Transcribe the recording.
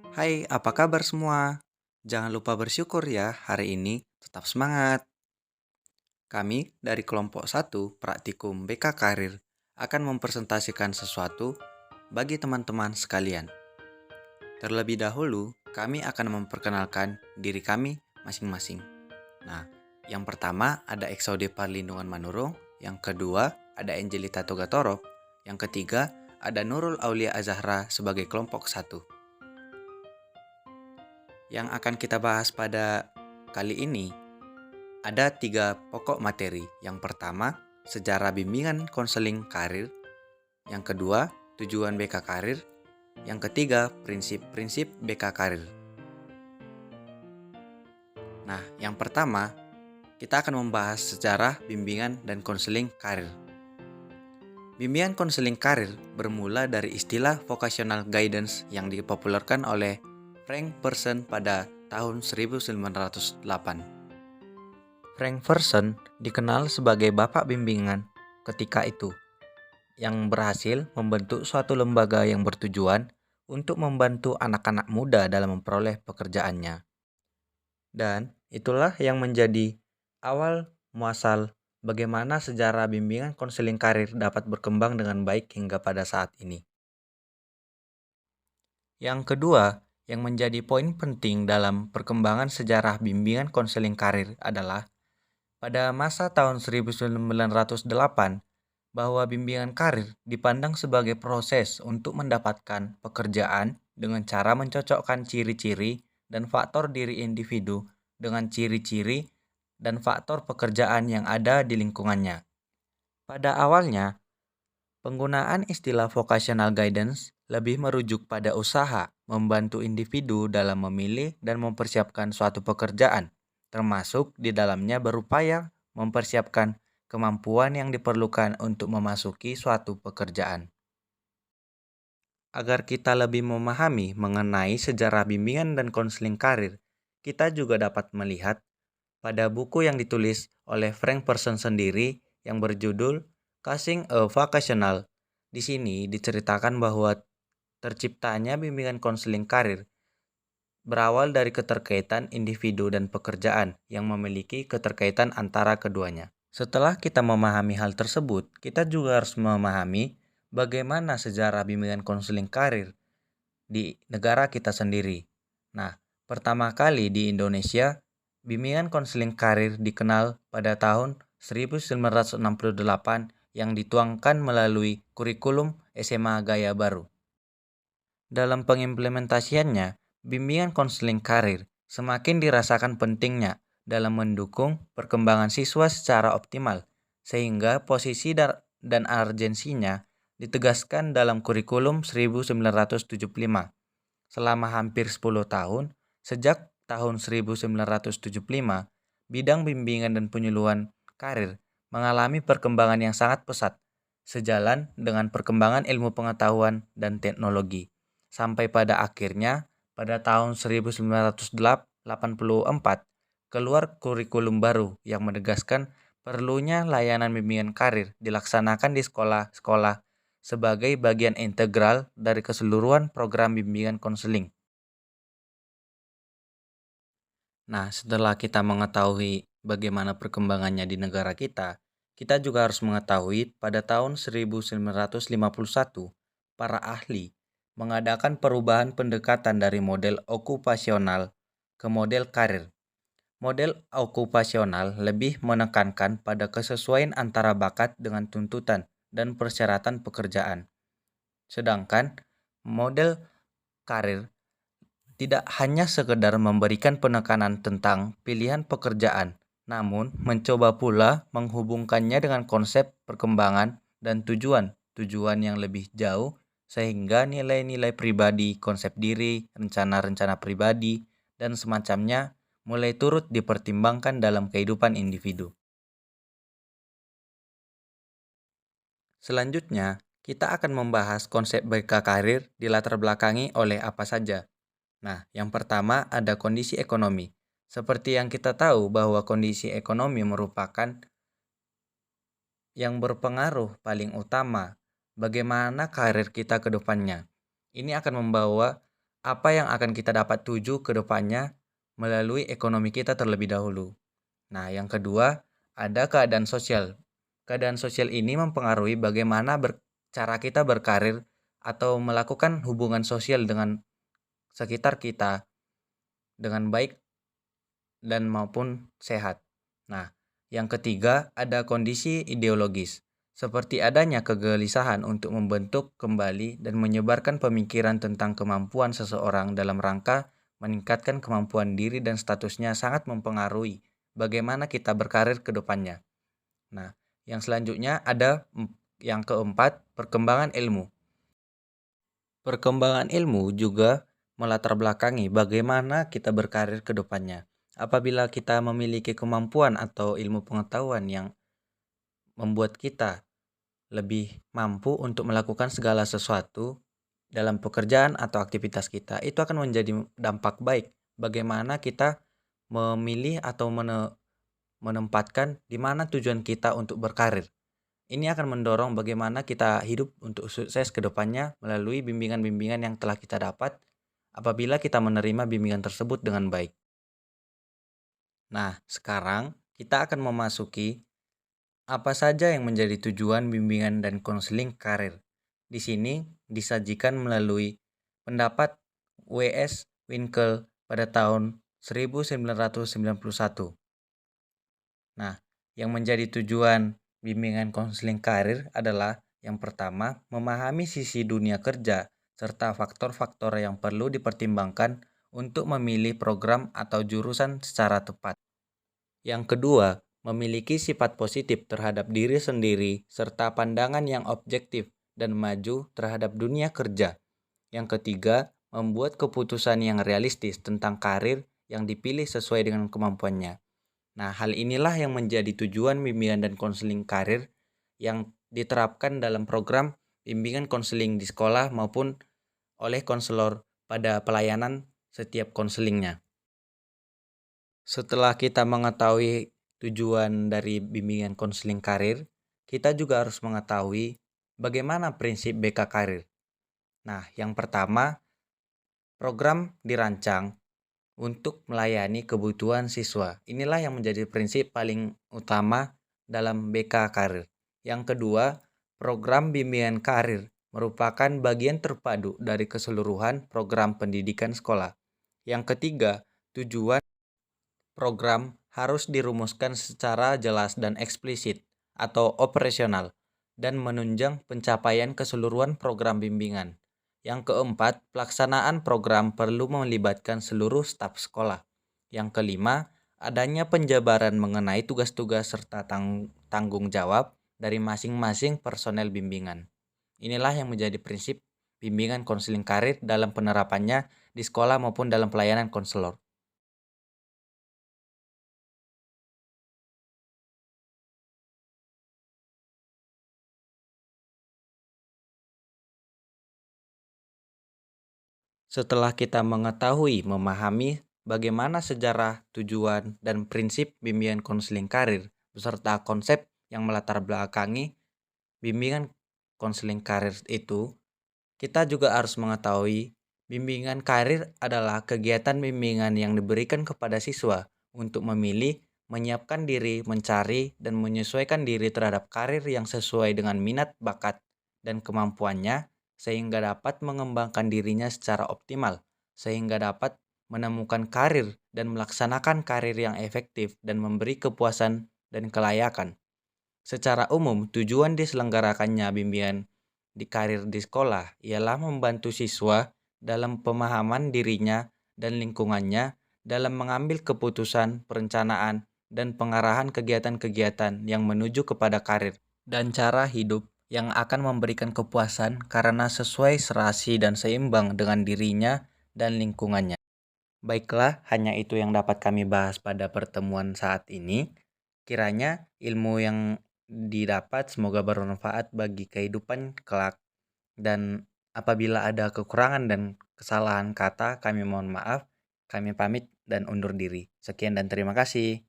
Hai, apa kabar semua? Jangan lupa bersyukur ya hari ini, tetap semangat. Kami dari kelompok 1 Praktikum BK Karir akan mempresentasikan sesuatu bagi teman-teman sekalian. Terlebih dahulu, kami akan memperkenalkan diri kami masing-masing. Nah, yang pertama ada Exaude Parlindungan Manurung, yang kedua ada Angelita Togatorok, yang ketiga ada Nurul Aulia Azahra sebagai kelompok 1. Yang akan kita bahas pada kali ini ada 3 pokok materi. Yang pertama, sejarah bimbingan konseling karir. Yang kedua, tujuan BK Karir. Yang ketiga, prinsip-prinsip BK Karir. Nah, yang pertama, kita akan membahas sejarah bimbingan dan konseling karir. Bimbingan konseling karir bermula dari istilah vocational guidance yang dipopulerkan oleh Frank Person pada tahun 1908. Frank Person dikenal sebagai bapak bimbingan ketika itu, yang berhasil membentuk suatu lembaga yang bertujuan untuk membantu anak-anak muda dalam memperoleh pekerjaannya. Dan itulah yang menjadi awal muasal bagaimana sejarah bimbingan konseling karir dapat berkembang dengan baik hingga pada saat ini. Yang kedua, yang menjadi poin penting dalam perkembangan sejarah bimbingan konseling karir adalah pada masa tahun 1908, bahwa bimbingan karir dipandang sebagai proses untuk mendapatkan pekerjaan dengan cara mencocokkan ciri-ciri dan faktor diri individu dengan ciri-ciri dan faktor pekerjaan yang ada di lingkungannya. Pada awalnya, penggunaan istilah vocational guidance lebih merujuk pada usaha membantu individu dalam memilih dan mempersiapkan suatu pekerjaan, termasuk di dalamnya berupaya mempersiapkan kemampuan yang diperlukan untuk memasuki suatu pekerjaan. Agar kita lebih memahami mengenai sejarah bimbingan dan konseling karir, kita juga dapat melihat pada buku yang ditulis oleh Frank Person sendiri yang berjudul Casing a Vocational. Di sini diceritakan bahwa terciptanya bimbingan konseling karir berawal dari keterkaitan individu dan pekerjaan yang memiliki keterkaitan antara keduanya. Setelah kita memahami hal tersebut, kita juga harus memahami bagaimana sejarah bimbingan konseling karir di negara kita sendiri. Nah, pertama kali di Indonesia, bimbingan konseling karir dikenal pada tahun 1968 yang dituangkan melalui kurikulum SMA Gaya Baru. Dalam pengimplementasiannya, bimbingan konseling karir semakin dirasakan pentingnya dalam mendukung perkembangan siswa secara optimal, sehingga posisi dan urgensinya ditegaskan dalam kurikulum 1975. Selama hampir 10 tahun, sejak tahun 1975, bidang bimbingan dan penyuluhan karir mengalami perkembangan yang sangat pesat, sejalan dengan perkembangan ilmu pengetahuan dan teknologi. Sampai pada akhirnya, pada tahun 1984, keluar kurikulum baru yang menegaskan perlunya layanan bimbingan karir dilaksanakan di sekolah-sekolah sebagai bagian integral dari keseluruhan program bimbingan konseling. Nah, setelah kita mengetahui bagaimana perkembangannya di negara kita juga harus mengetahui pada tahun 1951, para ahli mengadakan perubahan pendekatan dari model okupasional ke model karir. Model okupasional lebih menekankan pada kesesuaian antara bakat dengan tuntutan dan persyaratan pekerjaan. Sedangkan model karir tidak hanya sekedar memberikan penekanan tentang pilihan pekerjaan, namun mencoba pula menghubungkannya dengan konsep perkembangan dan tujuan yang lebih jauh sehingga nilai-nilai pribadi, konsep diri, rencana-rencana pribadi, dan semacamnya mulai turut dipertimbangkan dalam kehidupan individu. Selanjutnya, kita akan membahas konsep BK karir dilatar belakangi oleh apa saja. Nah, yang pertama ada kondisi ekonomi. Seperti yang kita tahu bahwa kondisi ekonomi merupakan yang berpengaruh paling utama bagaimana karir kita ke depannya. Ini akan membawa apa yang akan kita dapat tuju ke depannya melalui ekonomi kita terlebih dahulu. Nah, yang kedua, ada keadaan sosial. Keadaan sosial ini mempengaruhi bagaimana cara kita berkarir atau melakukan hubungan sosial dengan sekitar kita dengan baik dan maupun sehat. Nah, yang ketiga ada kondisi ideologis, seperti adanya kegelisahan untuk membentuk kembali dan menyebarkan pemikiran tentang kemampuan seseorang dalam rangka meningkatkan kemampuan diri dan statusnya sangat mempengaruhi bagaimana kita berkarir ke depannya. Nah, yang selanjutnya ada yang keempat, perkembangan ilmu. Perkembangan ilmu juga melatar belakangi bagaimana kita berkarir ke depannya. Apabila kita memiliki kemampuan atau ilmu pengetahuan yang membuat kita lebih mampu untuk melakukan segala sesuatu dalam pekerjaan atau aktivitas kita, itu akan menjadi dampak baik bagaimana kita memilih atau menempatkan di mana tujuan kita untuk berkarir. Ini akan mendorong bagaimana kita hidup untuk sukses ke depannya melalui bimbingan-bimbingan yang telah kita dapat apabila kita menerima bimbingan tersebut dengan baik. Nah, sekarang kita akan memasuki apa saja yang menjadi tujuan bimbingan dan konseling karir. Di sini disajikan melalui pendapat W.S. Winkel pada tahun 1991. Nah, yang menjadi tujuan bimbingan konseling karir adalah yang pertama, memahami sisi dunia kerja serta faktor-faktor yang perlu dipertimbangkan untuk memilih program atau jurusan secara tepat. Yang kedua, memiliki sifat positif terhadap diri sendiri serta pandangan yang objektif dan maju terhadap dunia kerja. Yang ketiga, membuat keputusan yang realistis tentang karir yang dipilih sesuai dengan kemampuannya. Nah, hal inilah yang menjadi tujuan bimbingan dan konseling karir yang diterapkan dalam program bimbingan konseling di sekolah maupun oleh konselor pada pelayanan setiap konselingnya. Setelah kita mengetahui tujuan dari bimbingan konseling karir, kita juga harus mengetahui bagaimana prinsip BK Karir. Nah, yang pertama, program dirancang untuk melayani kebutuhan siswa. Inilah yang menjadi prinsip paling utama dalam BK Karir. Yang kedua, program bimbingan karir merupakan bagian terpadu dari keseluruhan program pendidikan sekolah. Yang ketiga, tujuan program harus dirumuskan secara jelas dan eksplisit atau operasional dan menunjang pencapaian keseluruhan program bimbingan. Yang keempat, pelaksanaan program perlu melibatkan seluruh staf sekolah. Yang kelima, adanya penjabaran mengenai tugas-tugas serta tanggung jawab dari masing-masing personel bimbingan. Inilah yang menjadi prinsip bimbingan konseling karir dalam penerapannya di sekolah maupun dalam pelayanan konselor. Setelah kita mengetahui, memahami bagaimana sejarah, tujuan, dan prinsip bimbingan konseling karir, beserta konsep yang melatar belakangi bimbingan konseling karir itu, kita juga harus mengetahui bimbingan karir adalah kegiatan bimbingan yang diberikan kepada siswa untuk memilih, menyiapkan diri, mencari, dan menyesuaikan diri terhadap karir yang sesuai dengan minat, bakat, dan kemampuannya sehingga dapat mengembangkan dirinya secara optimal, sehingga dapat menemukan karir dan melaksanakan karir yang efektif dan memberi kepuasan dan kelayakan. Secara umum, tujuan diselenggarakannya bimbingan di karir di sekolah ialah membantu siswa dalam pemahaman dirinya dan lingkungannya dalam mengambil keputusan, perencanaan, dan pengarahan kegiatan-kegiatan yang menuju kepada karir dan cara hidup yang akan memberikan kepuasan karena sesuai serasi dan seimbang dengan dirinya dan lingkungannya. Baiklah, hanya itu yang dapat kami bahas pada pertemuan saat ini. Kiranya ilmu yang didapat semoga bermanfaat bagi kehidupan kelak. Dan apabila ada kekurangan dan kesalahan kata, kami mohon maaf. Kami pamit dan undur diri. Sekian dan terima kasih.